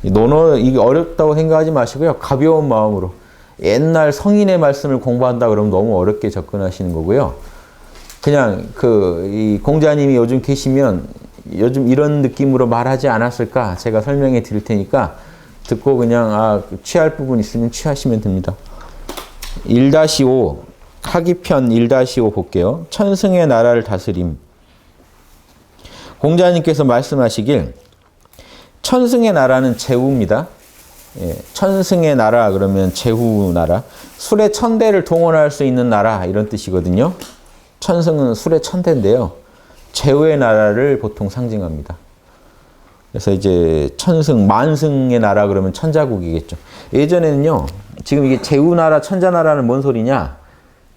이게 어렵다고 생각하지 마시고요. 가벼운 마음으로. 옛날 성인의 말씀을 공부한다 그러면 너무 어렵게 접근하시는 거고요. 그냥 이 공자님이 요즘 계시면 요즘 이런 느낌으로 말하지 않았을까? 제가 설명해 드릴 테니까 듣고 그냥 취할 부분 있으면 취하시면 됩니다. 1-5 하기편 1-5 볼게요. 천승의 나라를 다스림. 공자님께서 말씀하시길 천승의 나라는 제후입니다. 예, 천승의 나라 그러면 제후 나라. 술의 천대를 동원할 수 있는 나라 이런 뜻이거든요. 천승은 술의 천대인데요. 제후의 나라를 보통 상징합니다. 그래서 이제 천승, 만승의 나라 그러면 천자국이겠죠. 예전에는요. 지금 이게 제후나라, 천자나라는 뭔 소리냐?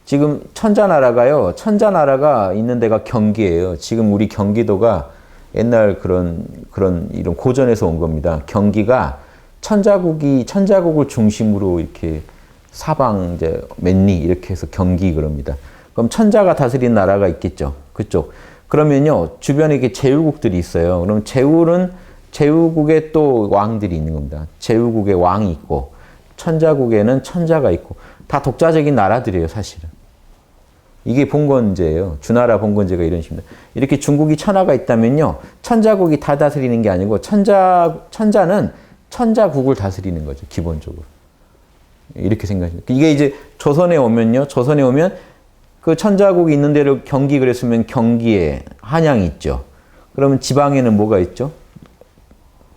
지금 천자나라가요. 천자나라가 있는 데가 경기예요. 지금 우리 경기도가 옛날 그런 이런 고전에서 온 겁니다. 경기가 천자국을 중심으로 이렇게 사방 이제 맨리 이렇게 해서 경기 그럽니다. 그럼 천자가 다스린 나라가 있겠죠. 그쪽. 그러면요. 주변에 이렇게 제후국들이 있어요. 그럼 제후국에 또 왕들이 있는 겁니다. 제후국에 왕이 있고 천자국에는 천자가 있고 다 독자적인 나라들이에요, 사실은. 이게 봉건제예요. 주나라 봉건제가 이런 식입니다. 이렇게 중국이 천하가 있다면요. 천자국이 다 다스리는 게 아니고 천자는 천자국을 다스리는 거죠, 기본적으로. 이렇게 생각하시면. 이게 이제 조선에 오면 그 천자국이 있는 데를 경기 그랬으면 경기에 한양이 있죠. 그러면 지방에는 뭐가 있죠?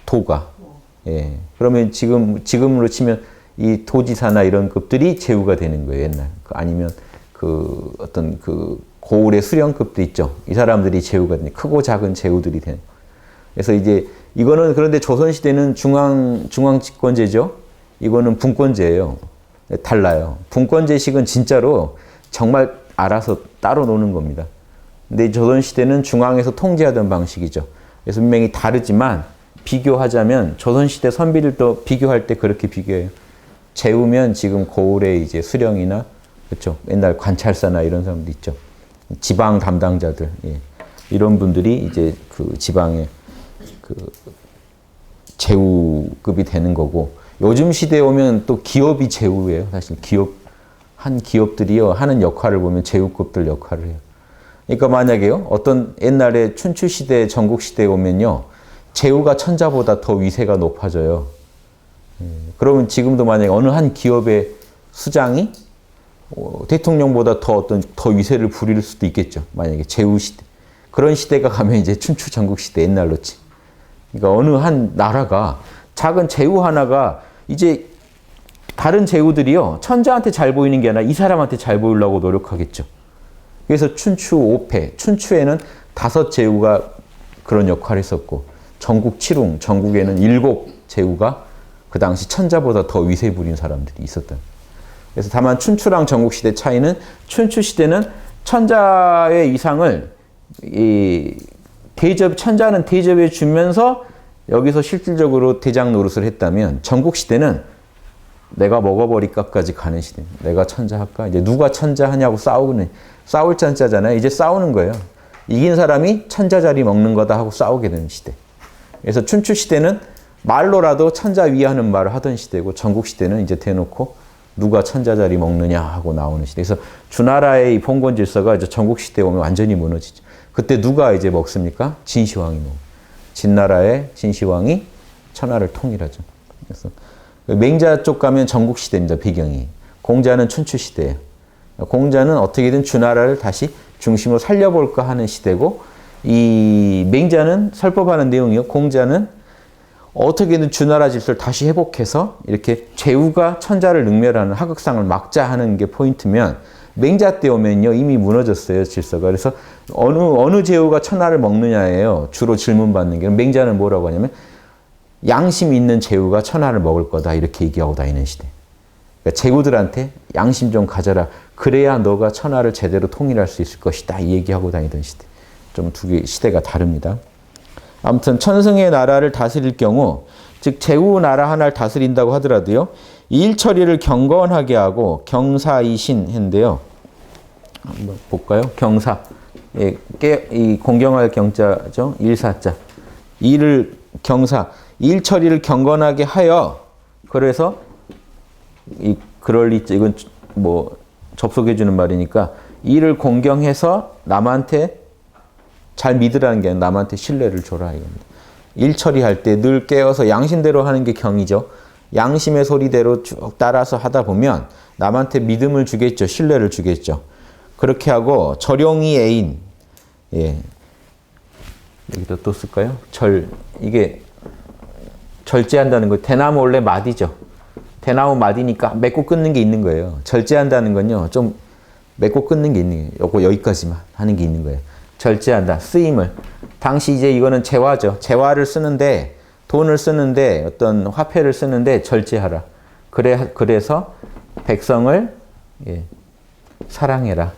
도가. 예. 그러면 지금으로 치면 이 도지사나 이런 급들이 제후가 되는 거예요, 옛날. 아니면 어떤 고을의 수령급도 있죠. 이 사람들이 제후가 되는, 크고 작은 제후들이 되는. 그래서 이제 이거는 그런데 조선시대는 중앙집권제죠. 이거는 분권제예요. 달라요. 분권제식은 진짜로 정말 알아서 따로 노는 겁니다. 근데 조선시대는 중앙에서 통제하던 방식이죠. 그래서 분명히 다르지만 비교하자면 조선시대 선비들도 비교할 때 그렇게 비교해요. 제후면 지금 고을의 이제 수령이나 그렇죠. 옛날 관찰사나 이런 사람들 있죠. 지방 담당자들. 예. 이런 분들이 이제 그 지방의 제후급이 되는 거고 요즘 시대에 오면 또 기업이 제후예요. 사실 한 기업들이요. 하는 역할을 보면 제후급들 역할을 해요. 그러니까 만약에요. 어떤 옛날에 춘추시대, 전국시대에 오면요. 제후가 천자보다 더 위세가 높아져요. 그러면 지금도 만약에 어느 한 기업의 수장이 대통령보다 더 위세를 부릴 수도 있겠죠. 만약에 제후시대. 그런 시대가 가면 이제 춘추 전국시대 옛날로지. 그러니까 어느 한 나라가 작은 제후 하나가 이제 다른 제후들이요. 천자한테 잘 보이는 게 아니라 이 사람한테 잘 보이려고 노력하겠죠. 그래서 춘추 5패. 춘추에는 5 제후가 그런 역할을 했었고 전국 7웅, 전국에는 7 제후가 그 당시 천자보다 더 위세 부린 사람들이 있었다. 그래서 다만 춘추랑 전국시대 차이는 춘추시대는 천자의 위상을 천자는 대접해 주면서 여기서 실질적으로 대장 노릇을 했다면 전국시대는 내가 먹어버릴까까지 가는 시대. 내가 천자할까? 이제 누가 천자하냐고 싸울 천자잖아요. 이제 싸우는 거예요. 이긴 사람이 천자 자리 먹는 거다 하고 싸우게 되는 시대. 그래서 춘추시대는 말로라도 천자 위하는 말을 하던 시대고 전국시대는 이제 대놓고 누가 천자 자리 먹느냐 하고 나오는 시대. 그래서 주나라의 봉건 질서가 이제 전국시대에 오면 완전히 무너지죠. 그때 누가 이제 먹습니까? 진시황이 먹어요. 진나라의 진시황이 천하를 통일하죠. 그래서 맹자 쪽 가면 전국시대입니다. 배경이. 공자는 춘추시대예요. 공자는 어떻게든 주나라를 다시 중심으로 살려볼까 하는 시대고 이 맹자는 설법하는 내용이요. 공자는 어떻게든 주나라 질서를 다시 회복해서 이렇게 제후가 천자를 능멸하는 하극상을 막자 하는 게 포인트면 맹자 때 오면요. 이미 무너졌어요. 질서가. 그래서 어느 제후가 천하를 먹느냐예요. 주로 질문받는 게. 맹자는 뭐라고 하냐면 양심 있는 제후가 천하를 먹을 거다. 이렇게 얘기하고 다니는 시대. 그러니까 제후들한테 양심 좀 가져라. 그래야 너가 천하를 제대로 통일할 수 있을 것이다. 이 얘기하고 다니던 시대. 좀 두 개 시대가 다릅니다. 아무튼 천승의 나라를 다스릴 경우 즉 제후 나라 하나를 다스린다고 하더라도요. 일 처리를 경건하게 하고 경사이신 했는데요. 한번 볼까요? 경사. 예, 이 공경할 경자죠. 일사자. 일을 경사. 일 처리를 경건하게 하여 그래서 이건 뭐 접속해 주는 말이니까 이를 공경해서 남한테 잘 믿으라는 게 아니라 남한테 신뢰를 줘라 이겁니다. 일 처리할 때 늘 깨어서 양심대로 하는 게 경이죠. 양심의 소리대로 쭉 따라서 하다 보면 남한테 믿음을 주겠죠. 신뢰를 주겠죠. 그렇게 하고 절용이 애인. 예. 여기다 또 쓸까요? 이게 절제한다는 거. 대나무 원래 마디죠. 대나무 마디니까 맺고 끊는 게 있는 거예요. 절제한다는 건요. 좀 맺고 끊는 게 있는 거예요. 여기까지만 하는 게 있는 거예요. 절제한다. 쓰임을. 당시 이제 이거는 재화죠. 재화를 쓰는데 돈을 쓰는데 어떤 화폐를 쓰는데 절제하라. 그래서 백성을 사랑해라.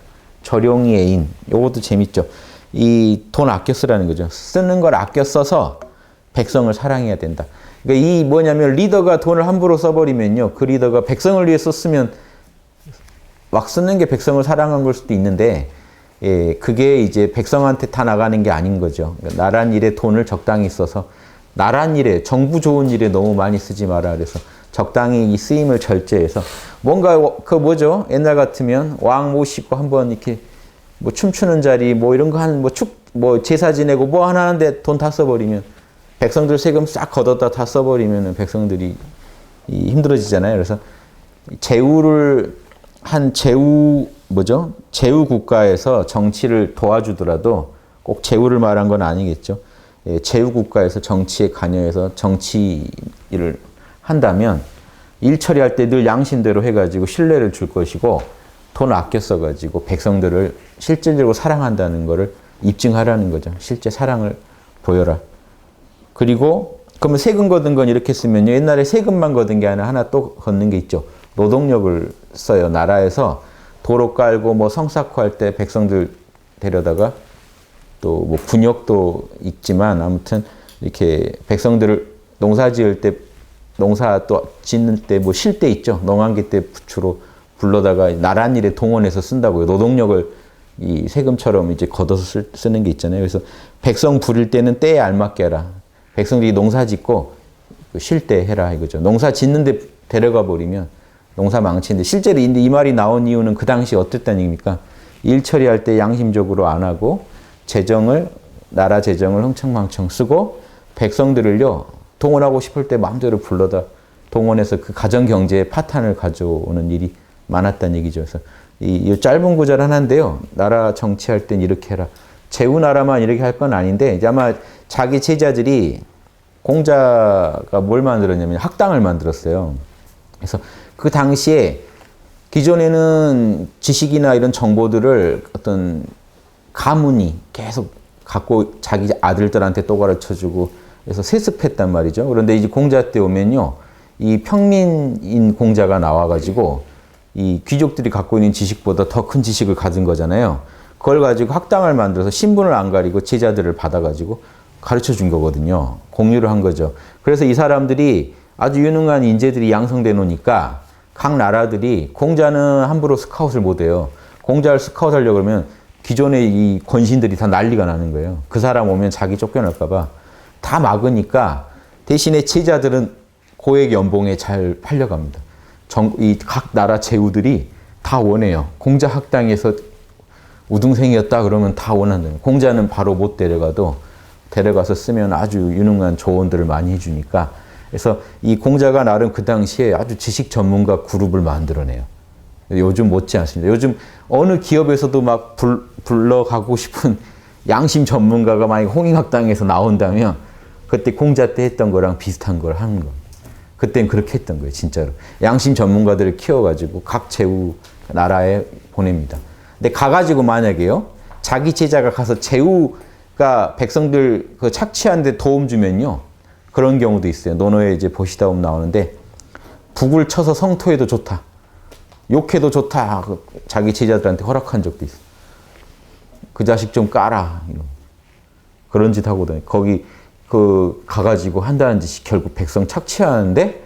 절용이 애인. 요것도 재밌죠. 이 돈 아껴 쓰라는 거죠. 쓰는 걸 아껴 써서 백성을 사랑해야 된다. 그러니까 이 뭐냐면 리더가 돈을 함부로 써버리면요. 그 리더가 백성을 위해 썼으면 막 쓰는 게 백성을 사랑한 걸 수도 있는데 그게 이제 백성한테 다 나가는 게 아닌 거죠. 그러니까 나란 일에 돈을 적당히 써서 나란 일에 정부 좋은 일에 너무 많이 쓰지 마라. 그래서 적당히 이 쓰임을 절제해서 뭔가 뭐죠? 옛날 같으면 왕 모시고 한번 이렇게 뭐 춤추는 자리 뭐 이런 거 뭐 제사 지내고 뭐 하나 하는데 돈 다 써버리면 백성들 세금 싹 걷었다 다 써버리면 백성들이 힘들어지잖아요. 그래서 제후 국가에서 정치를 도와주더라도 꼭 제후를 말한 건 아니겠죠. 제후 국가에서 정치에 관여해서 정치를 한다면 일 처리할 때 늘 양심대로 해가지고 신뢰를 줄 것이고 돈 아껴 써가지고 백성들을 실질적으로 사랑한다는 거를 입증하라는 거죠. 실제 사랑을 보여라. 그리고 그러면 세금 걷은 건 이렇게 쓰면요. 옛날에 세금만 걷은 게 아니라 하나 또 걷는 게 있죠. 노동력을 써요. 나라에서 도로 깔고 뭐 성사코 할 때 백성들 데려다가 또 뭐 군역도 있지만 아무튼 이렇게 백성들을 농사 지을 때 농사 또 짓는 때 뭐 쉴 때 있죠. 농한기 때 주로 불러다가 나란 일에 동원해서 쓴다고요. 노동력을 이 세금처럼 이제 걷어서 쓰는 게 있잖아요. 그래서 백성 부릴 때는 때에 알맞게 해라. 백성들이 농사 짓고 쉴 때 해라 이거죠. 농사 짓는데 데려가 버리면 농사 망치는데 실제로 이 말이 나온 이유는 그 당시 어땠다는 얘기입니까? 일 처리할 때 양심적으로 안 하고 나라 재정을 흥청망청 쓰고 백성들을요 동원하고 싶을 때 마음대로 불러다 동원해서 그 가정 경제에 파탄을 가져오는 일이 많았다는 얘기죠. 그래서 이 짧은 구절 하나인데요. 나라 정치할 땐 이렇게 해라. 제후 나라만 이렇게 할 건 아닌데 이제 아마 자기 제자들이 공자가 뭘 만들었냐면 학당을 만들었어요. 그래서 그 당시에 기존에는 지식이나 이런 정보들을 어떤 가문이 계속 갖고 자기 아들들한테 또 가르쳐주고 그래서 세습했단 말이죠. 그런데 이제 공자 때 오면요. 이 평민인 공자가 나와가지고 이 귀족들이 갖고 있는 지식보다 더 큰 지식을 가진 거잖아요. 그걸 가지고 학당을 만들어서 신분을 안 가리고 제자들을 받아가지고 가르쳐 준 거거든요. 공유를 한 거죠. 그래서 이 사람들이 아주 유능한 인재들이 양성돼 놓으니까 각 나라들이 공자는 함부로 스카웃을 못 해요. 공자를 스카웃하려고 그러면 기존의 이 권신들이 다 난리가 나는 거예요. 그 사람 오면 자기 쫓겨날까 봐 다 막으니까 대신에 제자들은 고액 연봉에 잘 팔려갑니다. 이 각 나라 제후들이 다 원해요. 공자 학당에서 우등생이었다 그러면 다 원한다는. 공자는 바로 못 데려가도 데려가서 쓰면 아주 유능한 조언들을 많이 해주니까. 그래서 이 공자가 나름 그 당시에 아주 지식 전문가 그룹을 만들어내요. 요즘 못지 않습니다. 요즘 어느 기업에서도 막 불러가고 싶은 양심 전문가가 만약 홍익학당에서 나온다면 그때 공자 때 했던 거랑 비슷한 걸 하는 거. 그땐 그렇게 했던 거예요, 진짜로. 양심 전문가들을 키워가지고 각 제후 나라에 보냅니다. 근데 가가지고 만약에요, 자기 제자가 가서 제후가 백성들 그 착취하는데 도움 주면요, 그런 경우도 있어요. 논어에 이제 보시다 보면 나오는데, 북을 쳐서 성토해도 좋다. 욕해도 좋다. 자기 제자들한테 허락한 적도 있어요. 그 자식 좀 까라. 그런 짓 하거든요. 거기 가가지고 한다는 짓이 결국 백성 착취하는데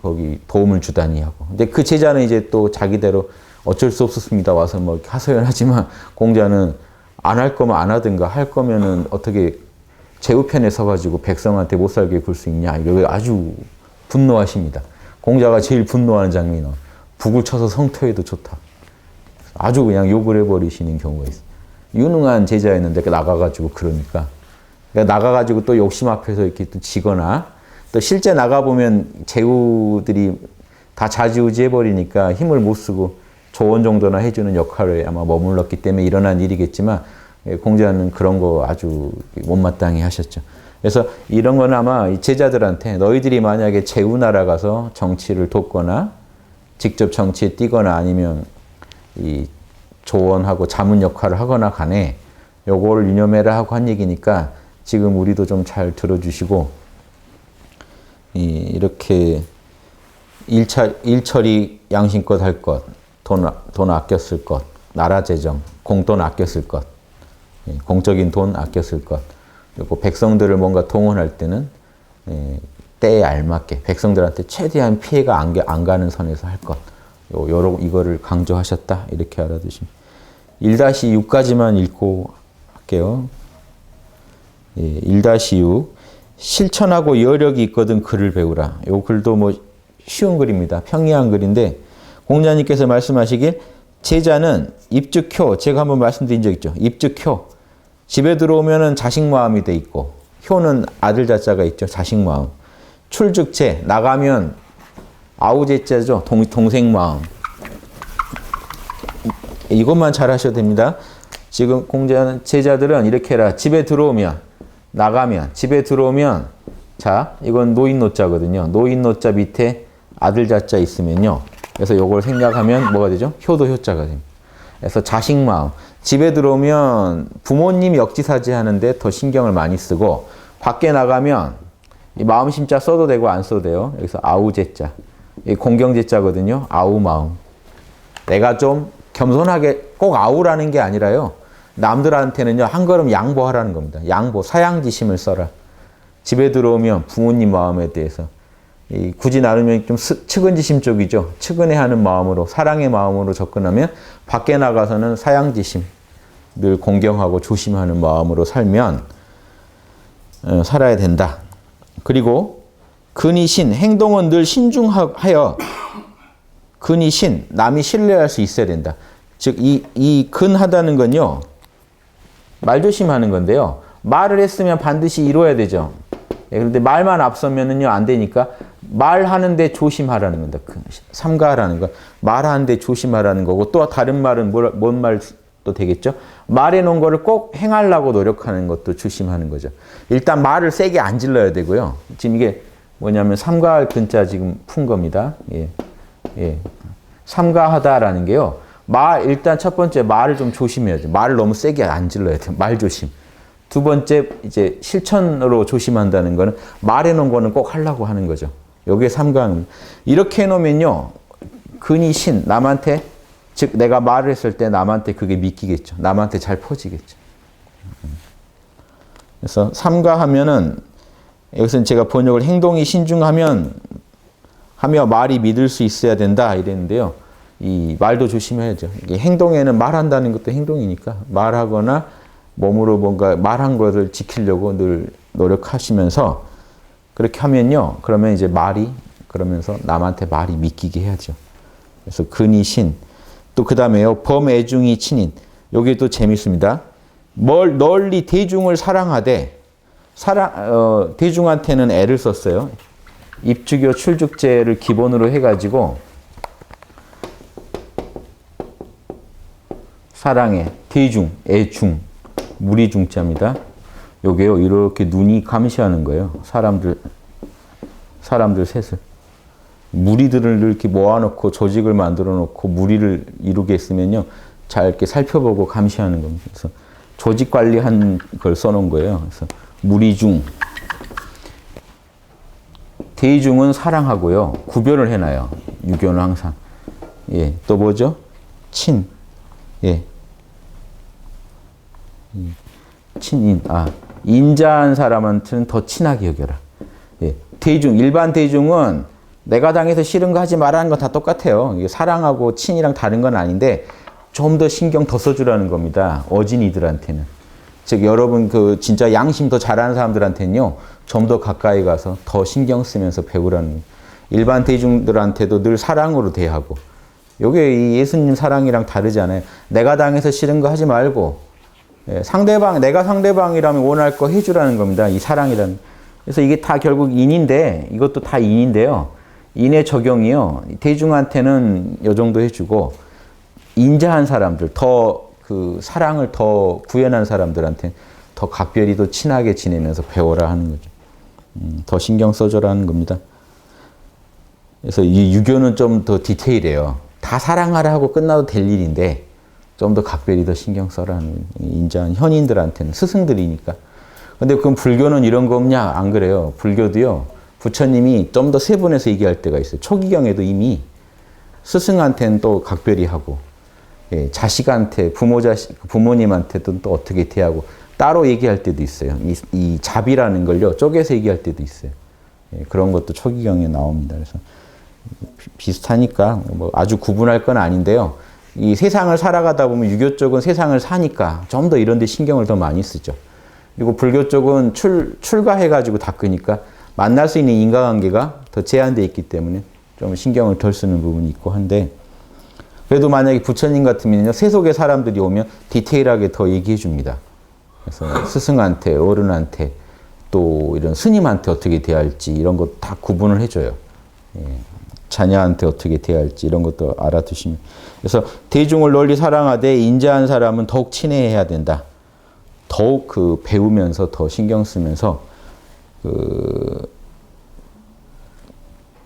거기 도움을 주다니 하고. 근데 그 제자는 이제 또 자기대로 어쩔 수 없었습니다. 와서 뭐 하소연하지만 공자는 안 할 거면 안 하든가 할 거면은 어떻게 제후편에 서가지고 백성한테 못 살게 굴 수 있냐. 이러고 아주 분노하십니다. 공자가 제일 분노하는 장면은 북을 쳐서 성토해도 좋다. 아주 그냥 욕을 해버리시는 경우가 있어요. 유능한 제자였는데 나가가지고 그러니까 나가가지고 또 욕심 앞에서 이렇게 또 지거나 또 실제 나가보면 제후들이 다 좌지우지 해버리니까 힘을 못 쓰고 조언 정도나 해주는 역할을 아마 머물렀기 때문에 일어난 일이겠지만 공자는 그런 거 아주 못마땅히 하셨죠. 그래서 이런 건 아마 제자들한테 너희들이 만약에 제후 나라 가서 정치를 돕거나 직접 정치에 뛰거나 아니면 이 조언하고 자문 역할을 하거나 간에 요거를 유념해라 하고 한 얘기니까 지금 우리도 좀 잘 들어주시고 이렇게 일처리 양심껏 할 것, 돈 아껴 쓸 것, 나라 재정, 공돈 아껴 쓸 것, 공적인 돈 아껴 쓸 것, 그리고 백성들을 뭔가 동원할 때는 때에 알맞게 백성들한테 최대한 피해가 안 가는 선에서 할 것. 이거를 강조하셨다. 이렇게 알아두시면. 1-6까지만 읽고 할게요. 1-6. 실천하고 여력이 있거든 글을 배우라. 이 글도 뭐 쉬운 글입니다. 평이한 글인데 공자님께서 말씀하시길 제자는 입즉효, 제가 한번 말씀드린 적 있죠. 입즉효. 집에 들어오면은 자식 마음이 돼 있고 효는 아들 자자가 있죠. 자식 마음. 출즉제, 나가면 아우제자죠. 동생 마음. 이것만 잘 하셔도 됩니다. 지금 공자는 제자들은 이렇게 해라. 집에 들어오면, 나가면, 집에 들어오면, 자, 이건 노인노자거든요. 노인노자 밑에 아들 자자 있으면요. 그래서 이걸 생각하면 뭐가 되죠? 효도 효자가 됩니다. 그래서 자식 마음. 집에 들어오면 부모님이 역지사지 하는데 더 신경을 많이 쓰고, 밖에 나가면 이 마음 심자 써도 되고 안 써도 돼요. 여기서 아우제자. 이 공경제자거든요. 아우 마음. 내가 좀 겸손하게 꼭 아우라는 게 아니라요. 남들한테는요. 한 걸음 양보하라는 겁니다. 양보, 사양지심을 써라. 집에 들어오면 부모님 마음에 대해서 굳이 나누면 좀 측은지심 쪽이죠. 측은해하는 마음으로, 사랑의 마음으로 접근하면 밖에 나가서는 사양지심, 늘 공경하고 조심하는 마음으로 살면 살아야 된다. 그리고 근이신, 행동은 늘 신중하여 근이신, 남이 신뢰할 수 있어야 된다. 즉, 이 근하다는 건요, 말조심하는 건데요. 말을 했으면 반드시 이루어야 되죠. 그런데 말만 앞서면은요, 안 되니까 말하는데 조심하라는 겁니다. 삼가하라는 거. 말하는데 조심하라는 거고, 또 다른 말은 뭔 말도 되겠죠? 말해 놓은 거를 꼭 행하려고 노력하는 것도 조심하는 거죠. 일단 말을 세게 안 질러야 되고요. 지금 이게 뭐냐면 삼가할 근자 지금 푼 겁니다. 예. 삼가하다라는 게요. 일단 첫 번째 말을 좀 조심해야죠. 말을 너무 세게 안 질러야 돼요. 말 조심. 두 번째 이제 실천으로 조심한다는 거는 말해 놓은 거는 꼭 하려고 하는 거죠. 여기에 삼가하는. 이렇게 해 놓으면요. 근이신, 남한테, 즉 내가 말을 했을 때 남한테 그게 믿기겠죠. 남한테 잘 퍼지겠죠. 그래서 삼가하면은 여기서는 제가 번역을 행동이 신중하며 말이 믿을 수 있어야 된다 이랬는데요. 이 말도 조심해야죠. 이게 행동에는 말한다는 것도 행동이니까 말하거나 몸으로 뭔가 말한 것을 지키려고 늘 노력하시면서 그렇게 하면요. 그러면 이제 그러면서 남한테 말이 믿기게 해야죠. 그래서 근이신. 또 그 다음에요. 범애중이 친인. 여기 또 재밌습니다. 널리 대중을 사랑하되 대중한테는 애를 썼어요. 입주교 출죽제를 기본으로 해가지고 사랑해, 대중, 애중, 무리중자입니다. 요게요, 이렇게 눈이 감시하는 거예요. 사람들 셋을. 무리들을 이렇게 모아놓고 조직을 만들어 놓고 무리를 이루게 했으면요, 잘 이렇게 살펴보고 감시하는 겁니다. 그래서 조직 관리한 걸 써놓은 거예요. 그래서 무리중. 대중은 사랑하고요. 구별을 해놔요. 유교는 항상. 예. 또 뭐죠? 친. 예. 친인. 인자한 사람한테는 더 친하게 여겨라. 예. 대중, 일반 대중은 내가 당해서 싫은 거 하지 말라는 건 다 똑같아요. 이게 사랑하고 친이랑 다른 건 아닌데 좀 더 신경 더 써주라는 겁니다. 어진이들한테는. 즉 여러분 그 진짜 양심 더 잘하는 사람들한테는요. 좀 더 가까이 가서 더 신경 쓰면서 배우라는 일반 대중들한테도 늘 사랑으로 대하고 요게 이 예수님 사랑이랑 다르잖아요. 내가 당해서 싫은 거 하지 말고 상대방 내가 상대방이라면 원할 거 해주라는 겁니다. 이 사랑이라는. 그래서 이게 다 결국 인인데 이것도 다 인인데요. 인의 적용이요. 대중한테는 요 정도 해주고 인자한 사람들 더 그 사랑을 더 구현한 사람들한테 더 각별히 더 친하게 지내면서 배워라 하는 거죠. 더 신경 써줘라는 겁니다. 그래서 이 유교는 좀 더 디테일해요. 다 사랑하라 하고 끝나도 될 일인데 좀 더 각별히 더 신경 써라는 인자한 현인들한테는 스승들이니까. 근데 그럼 불교는 이런 거 없냐? 안 그래요. 불교도요. 부처님이 좀 더 세분해서 얘기할 때가 있어요. 초기경에도 이미 스승한테는 또 각별히 하고 자식한테 부모님한테도 또 어떻게 대하고 따로 얘기할 때도 있어요. 이 자비라는 걸요. 쪼개서 얘기할 때도 있어요. 그런 것도 초기경에 나옵니다. 그래서 비슷하니까 뭐 아주 구분할 건 아닌데요. 이 세상을 살아가다 보면 유교 쪽은 세상을 사니까 좀 더 이런 데 신경을 더 많이 쓰죠. 그리고 불교 쪽은 출가해가지고 닦으니까 만날 수 있는 인간관계가 더 제한되어 있기 때문에 좀 신경을 덜 쓰는 부분이 있고 한데 그래도 만약에 부처님 같으면요. 세속의 사람들이 오면 디테일하게 더 얘기해 줍니다. 그래서 스승한테, 어른한테 또 이런 스님한테 어떻게 대할지 이런 것 다 구분을 해줘요. 자녀한테 어떻게 대할지 이런 것도 알아두시면. 그래서 대중을 널리 사랑하되 인자한 사람은 더욱 친애해야 된다. 더욱 그 배우면서 더 신경 쓰면서 그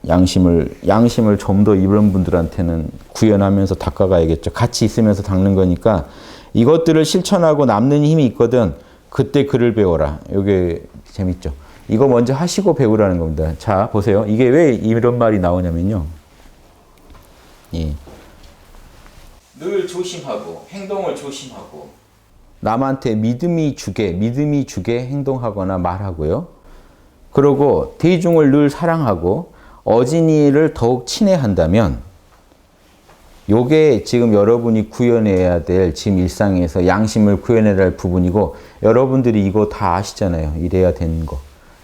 양심을 좀 더 이런 분들한테는 구현하면서 닦아가야겠죠. 같이 있으면서 닦는 거니까 이것들을 실천하고 남는 힘이 있거든 그때 글을 배워라. 이게 재밌죠. 이거 먼저 하시고 배우라는 겁니다. 자, 보세요. 이게 왜 이런 말이 나오냐면요. 예. 늘 조심하고 행동을 조심하고 남한테 믿음이 주게 행동하거나 말하고요. 그리고 대중을 늘 사랑하고 어진이를 더욱 친애한다면 요게 지금 여러분이 구현해야 될 지금 일상에서 양심을 구현해야 할 부분이고 여러분들이 이거 다 아시잖아요. 이래야 되는 거.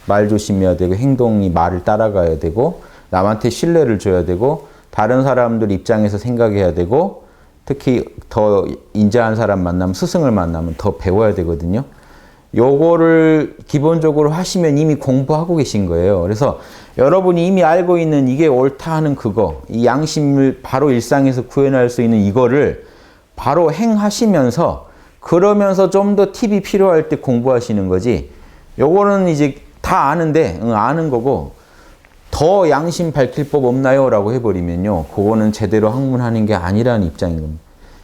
말 조심해야 되고 행동이 말을 따라가야 되고 남한테 신뢰를 줘야 되고 다른 사람들 입장에서 생각해야 되고 특히 더 인자한 사람 만나면 스승을 만나면 더 배워야 되거든요. 요거를 기본적으로 하시면 이미 공부하고 계신 거예요. 그래서 여러분이 이미 알고 있는 이게 옳다 하는 그거, 이 양심을 바로 일상에서 구현할 수 있는 이거를 바로 행하시면서 그러면서 좀 더 팁이 필요할 때 공부하시는 거지. 요거는 이제 다 아는데, 아는 거고 더 양심 밝힐 법 없나요? 라고 해버리면요. 그거는 제대로 학문하는 게 아니라는 입장인 겁니다.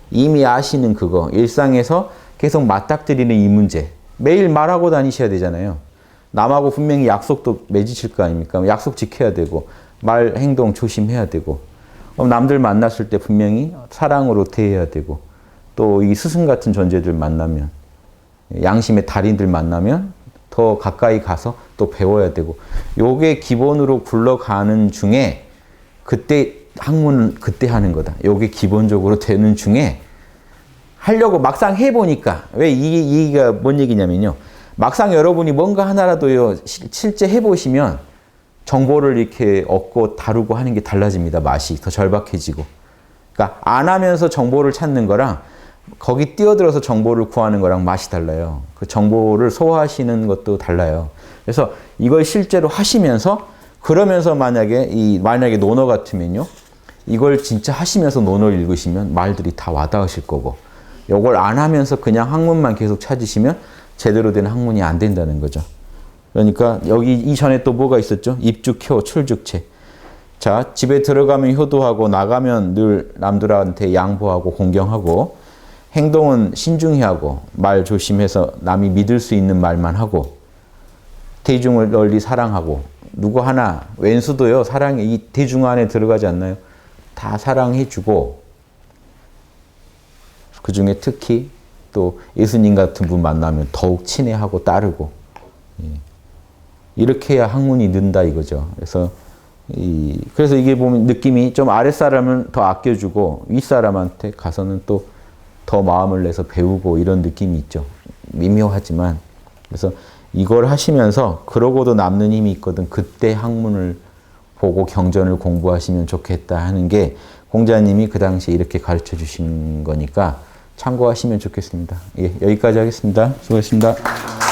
이미 아시는 그거, 일상에서 계속 맞닥뜨리는 이 문제. 매일 말하고 다니셔야 되잖아요. 남하고 분명히 약속도 맺으실 거 아닙니까? 약속 지켜야 되고 말, 행동 조심해야 되고 그럼 남들 만났을 때 분명히 사랑으로 대해야 되고 또 이 스승 같은 존재들 만나면 양심의 달인들 만나면 더 가까이 가서 또 배워야 되고 요게 기본으로 굴러가는 중에 그때 학문은 그때 하는 거다. 요게 기본적으로 되는 중에 하려고 막상 해보니까 왜 이 얘기가 뭔 얘기냐면요. 막상 여러분이 뭔가 하나라도요 실제 해보시면 정보를 이렇게 얻고 다루고 하는 게 달라집니다. 맛이 더 절박해지고. 그러니까 안 하면서 정보를 찾는 거랑 거기 뛰어들어서 정보를 구하는 거랑 맛이 달라요. 그 정보를 소화하시는 것도 달라요. 그래서 이걸 실제로 하시면서 그러면서 만약에 논어 같으면요. 이걸 진짜 하시면서 논어를 읽으시면 말들이 다 와닿으실 거고 이걸 안 하면서 그냥 학문만 계속 찾으시면 제대로 된 학문이 안 된다는 거죠. 그러니까 여기 이전에 또 뭐가 있었죠? 입죽효, 출죽체. 자, 집에 들어가면 효도하고 나가면 늘 남들한테 양보하고 공경하고 행동은 신중히 하고 말 조심해서 남이 믿을 수 있는 말만 하고 대중을 널리 사랑하고 누구 하나 왼수도요 사랑해 이 대중 안에 들어가지 않나요? 다 사랑해주고 그 중에 특히 또 예수님 같은 분 만나면 더욱 친애하고 따르고 이렇게 해야 학문이 는다 이거죠. 그래서 이게 보면 느낌이 좀 아랫사람은 더 아껴주고 윗사람한테 가서는 또 더 마음을 내서 배우고 이런 느낌이 있죠. 미묘하지만 그래서 이걸 하시면서 그러고도 남는 힘이 있거든. 그때 학문을 보고 경전을 공부하시면 좋겠다 하는 게 공자님이 그 당시에 이렇게 가르쳐 주신 거니까 참고하시면 좋겠습니다. 예, 여기까지 하겠습니다. 수고하셨습니다.